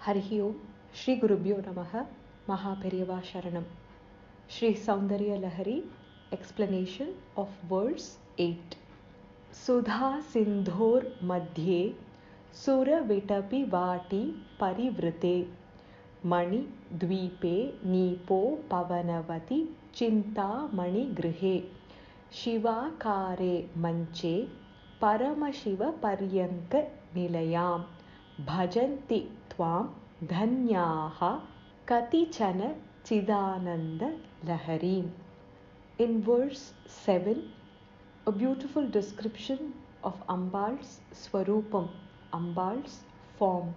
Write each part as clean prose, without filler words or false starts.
Harihi Om, Shri Gurubhyo Namaha, Mahaperiyava Sharanam. Shri Soundarya Lahari, explanation of verse 8. Sudha Sindhor Madhye Sura Vitapi Vati Parivrite Mani Dvipe Nipo Pavanavati Chinta Mani Grihe Shiva Kare Manche Paramashiva Paryanka Nilayam Bhajanti Tvam Dhanyaha Katichana Chidananda Lahari. In verse 7, a beautiful description of Ambal's Swarupam, Ambal's form,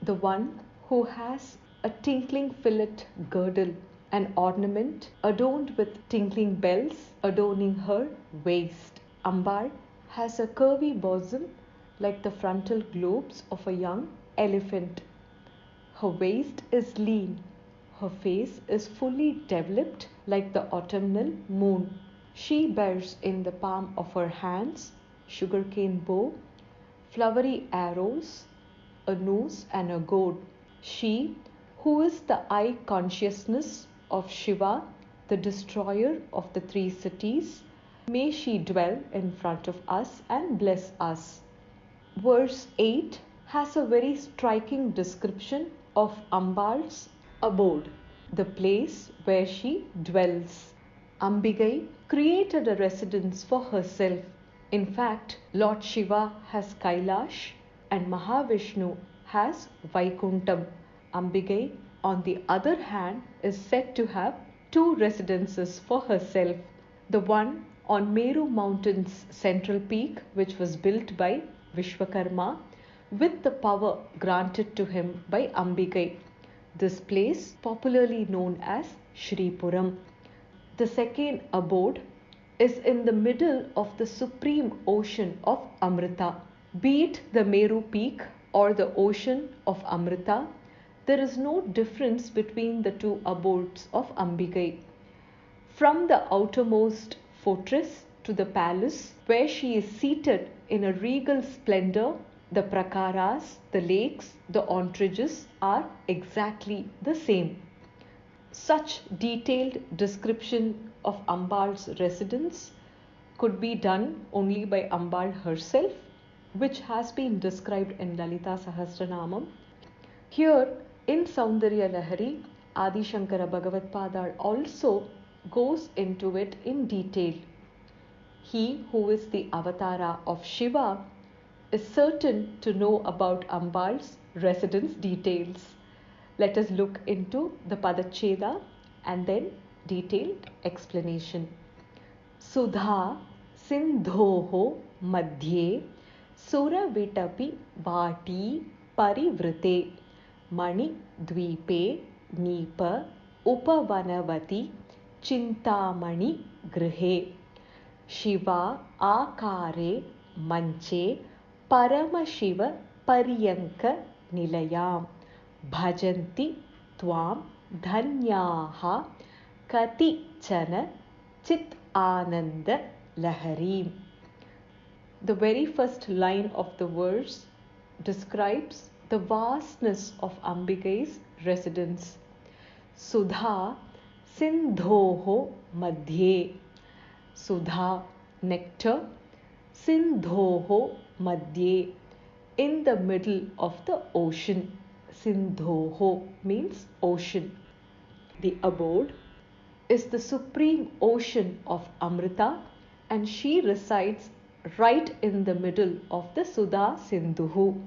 the one who has a tinkling fillet girdle, an ornament adorned with tinkling bells adorning her waist. Ambal has a curvy bosom like the frontal lobes of a young elephant. Her waist is lean. Her face is fully developed like the autumnal moon. She bears in the palm of her hands sugarcane bow, flowery arrows, a noose and a goad. She, who is the eye consciousness of Shiva, the destroyer of the three cities, may she dwell in front of us and bless us. Verse 8 has a very striking description of Ambal's abode, the place where she dwells. Ambigai created a residence for herself. In fact, Lord Shiva has Kailash and Mahavishnu has Vaikuntham. Ambigai, on the other hand, is said to have two residences for herself. The one on Meru Mountain's central peak, which was built by Vishwakarma with the power granted to him by Ambigai. This place popularly known as Shripuram. The second abode is in the middle of the supreme ocean of Amrita. Be it the Meru peak or the ocean of Amrita, there is no difference between the two abodes of Ambigai. From the outermost fortress to the palace where she is seated in a regal splendor, the prakaras, the lakes, the ontrages are exactly the same. Such detailed description of Ambal's residence could be done only by Ambal herself, which has been described in Lalita Sahasranamam. Here in Soundarya Lahari, Adi Shankara Bhagavad Padar also goes into it in detail. He who is the avatara of Shiva is certain to know about Ambal's residence details. Let us look into the Padacheda and then detailed explanation. Sudha Sindhoho Madhye Sura Vitapi Vati Parivrite Mani Dvipe Nipa Upavanavati Chintamani Grihe Shiva Akare Manche Paramashiva Paryanka Nilayam Bhajanti Tvam Dhanyaha Kati Chana Chit Ananda Lahari. The very first line of the verse describes the vastness of Ambigai's residence. Sudha Sindhoho Madhye. Sudha, nectar. Sindhoho Madhye, in the middle of the ocean. Sindhoho means ocean. The abode is the supreme ocean of Amrita and she resides right in the middle of the Sudha Sindhuhu.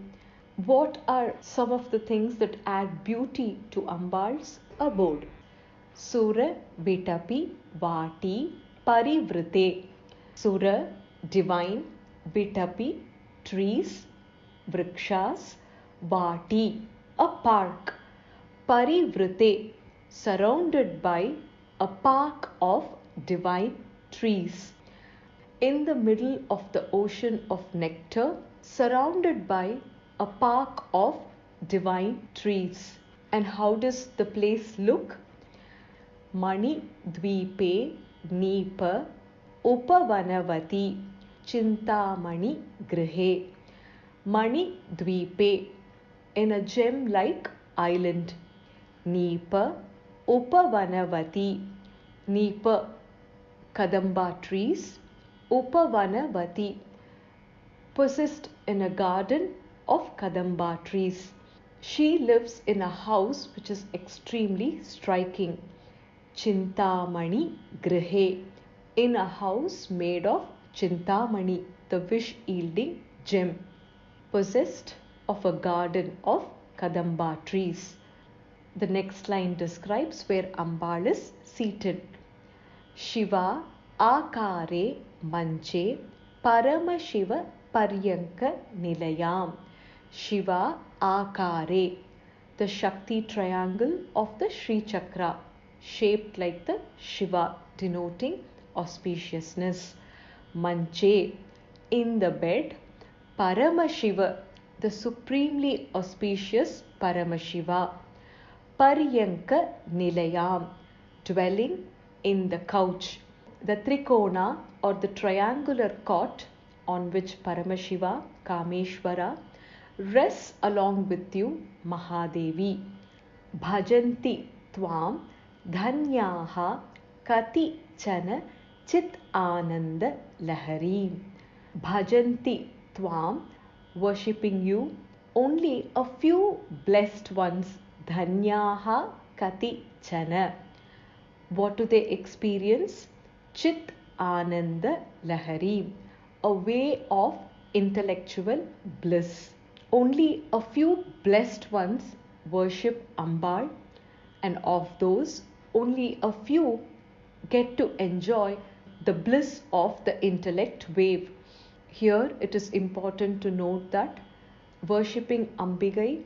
What are some of the things that add beauty to Ambal's abode? Sura Vitapi Vati Parivrite. Sura, divine. Vitapi, trees. Vrikshas. Vati, a park. Parivrite, surrounded by a park of divine trees. In the middle of the ocean of nectar, surrounded by a park of divine trees. And how does the place look? Mani Dvipe Nipa Upavanavati Chintamani Grihe. Mani Dvipe, in a gem-like island. Nipa Upavanavati. Nipa, Kadamba trees. Upavanavati, persist in a garden of Kadamba trees. She lives in a house which is extremely striking. Chintamani Grihe, in a house made of Chintamani, the wish-yielding gem. Possessed of a garden of Kadamba trees. The next line describes where Ambal is seated. Shiva Akare Manche Paramashiva Paryanka Nilayam. Shiva Akare, the Shakti triangle of the Sri Chakra, shaped like the Shiva, denoting auspiciousness. Manche, in the bed. Paramashiva, the supremely auspicious Paramashiva. Paryanka Nilayam, dwelling in the couch. The Trikona or the triangular cot on which Paramashiva, Kameshwara, rests along with you, Mahadevi. Bhajanti Tvam Dhanyaha Kati Chana Chit Ananda Lahari. Bhajanti Tvam, worshipping you, only a few blessed ones. Dhanyaha Kati Chana. What do they experience? Chit Ananda Lahari, a way of intellectual bliss. Only a few blessed ones worship Ambal, and of those, only a few get to enjoy the bliss of the intellect wave. Here it is important to note that worshipping Ambigai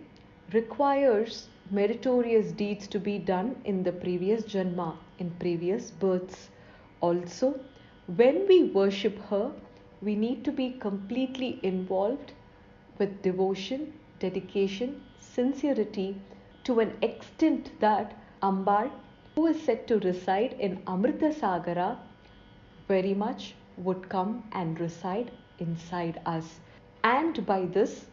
requires meritorious deeds to be done in the previous Janma, in previous births. Also, when we worship her, we need to be completely involved with devotion, dedication, sincerity, to an extent that Ambal, who is said to reside in Amrita Sagara, very much would come and reside inside us. And by this,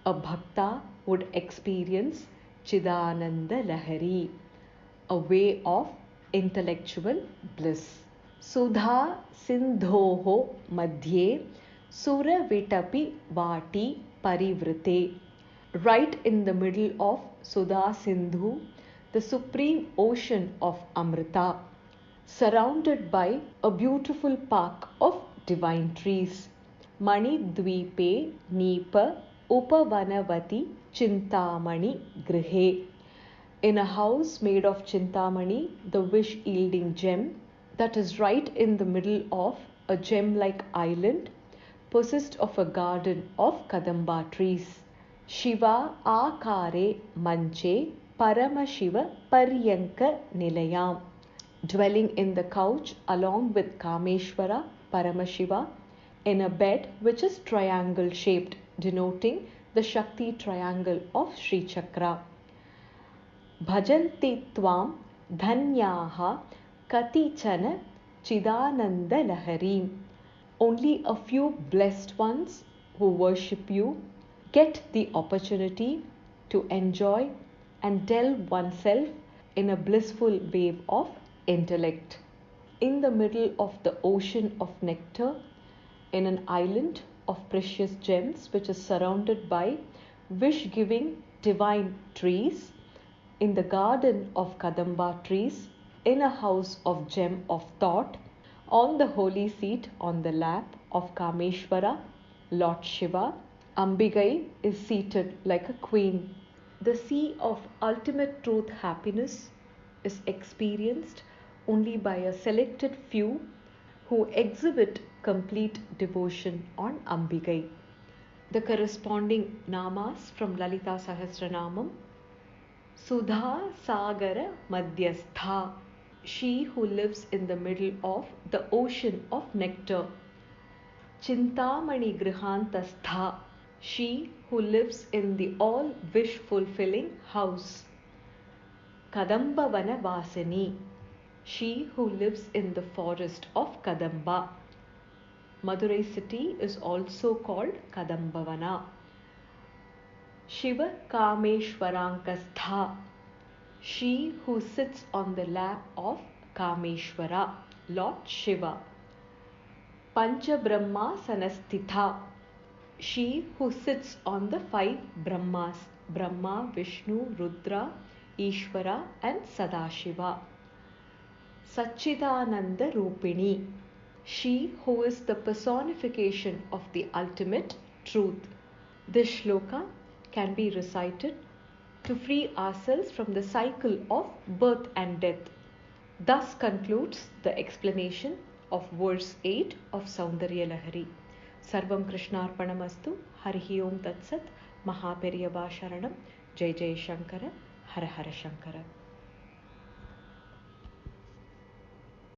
a bhakta would experience Chidananda Lahari, a way of intellectual bliss. Sudha Sindhoho Madhye Sura Vitapi Vati Parivrite. Right in the middle of Sudha Sindhu, the supreme ocean of Amrita, surrounded by a beautiful park of divine trees. Mani Dvipe Nipa Upavanavati Chintamani Grihe. In a house made of Chintamani, the wish-yielding gem, that is right in the middle of a gem-like island, possessed of a garden of Kadamba trees. Shiva Akare Manche Paramashiva Paryanka Nilayam, dwelling in the couch along with Kameshwara, Paramashiva, in a bed which is triangle shaped, denoting the Shakti triangle of Sri Chakra. Bhajanti Tvam Dhanyaha Kati Chana Chidananda Lahari. Only a few blessed ones who worship you get the opportunity to enjoy and delve oneself in a blissful wave of intellect. In the middle of the ocean of nectar, in an island of precious gems which is surrounded by wish-giving divine trees, in the garden of Kadamba trees, in a house of gem of thought, on the holy seat on the lap of Kameshwara, Lord Shiva, Ambigai is seated like a queen. The sea of ultimate truth happiness is experienced only by a selected few who exhibit complete devotion on Ambigai. The corresponding namas from Lalita Sahasranamam. Sudha Sagara Madhyastha, she who lives in the middle of the ocean of nectar. Chintamani Grihantastha, she who lives in the all wish fulfilling house. Kadamba Vana Vasini, she who lives in the forest of Kadamba. Madurai city is also called Kadambavana. Shiva Kameshwarankastha, she who sits on the lap of Kameshwara, Lord Shiva. Pancha Brahma Sanastitha, she who sits on the 5 Brahmas, Brahma, Vishnu, Rudra, Ishvara and Sadashiva. Satchidananda Rupini, she who is the personification of the ultimate truth. This shloka can be recited to free ourselves from the cycle of birth and death. Thus concludes the explanation of verse 8 of Soundarya Lahari. Sarvam Krishnarpanamastu. Harihi Om Tat Sat. Mahaperiyava Sharanam. Jai Jai Shankara. Hara Hara Shankara.